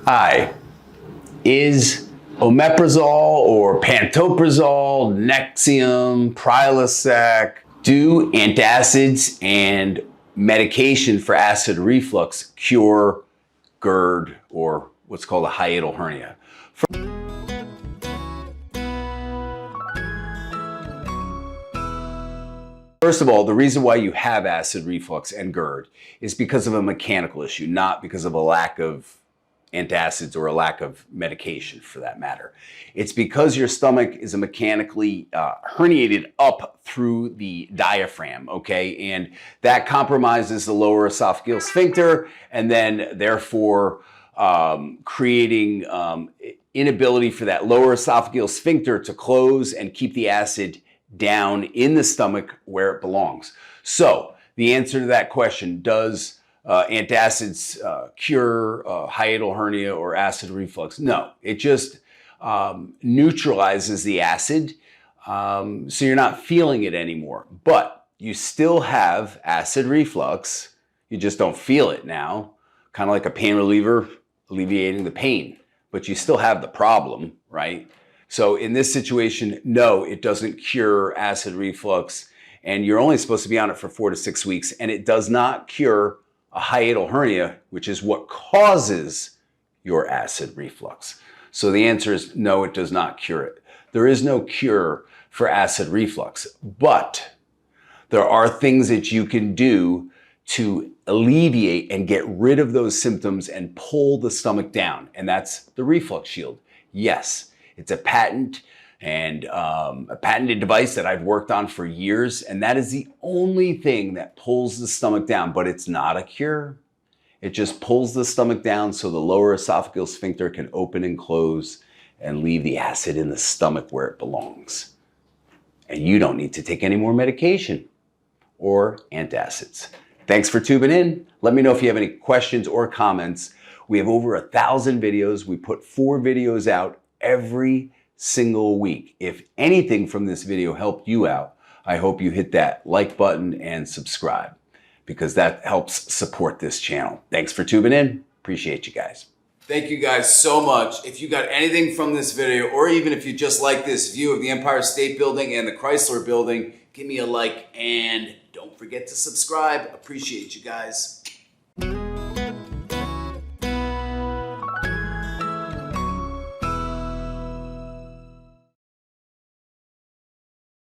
Hi, is omeprazole or pantoprazole, Nexium, Prilosec, do antacids and medication for acid reflux cure GERD or what's called a hiatal hernia? First of all, the reason why you have acid reflux and GERD is because of a mechanical issue, not because of a lack of antacids or a lack of medication for that matter. It's because your stomach is mechanically herniated up through the diaphragm, okay? And that compromises the lower esophageal sphincter and then therefore creating inability for that lower esophageal sphincter to close and keep the acid down in the stomach where it belongs. So the answer to that question, does antacids cure hiatal hernia or acid reflux? No, it just neutralizes the acid, so you're not feeling it anymore. But you still have acid reflux, you just don't feel it now, kind of like a pain reliever alleviating the pain, but you still have the problem, right? So in this situation, no, it doesn't cure acid reflux, and you're only supposed to be on it for 4 to 6 weeks, and it does not cure a hiatal hernia, which is what causes your acid reflux. So the answer is no, it does not cure it. There is no cure for acid reflux, but there are things that you can do to alleviate and get rid of those symptoms and pull the stomach down, and that's the reflux shield. Yes, it's a patented device that I've worked on for years, and that is the only thing that pulls the stomach down, but it's not a cure. It just pulls the stomach down so the lower esophageal sphincter can open and close and leave the acid in the stomach where it belongs. And you don't need to take any more medication or antacids. Thanks for tuning in. Let me know if you have any questions or comments. We have over 1,000 videos. We put 4 videos out every single week. If anything from this video helped you out, I hope you hit that like button and subscribe, because that helps support this channel. Thanks for tuning in. Appreciate you guys. Thank you guys so much. If you got anything from this video, or even if you just like this view of the Empire State Building and the Chrysler Building, give me a like and don't forget to subscribe. Appreciate you guys.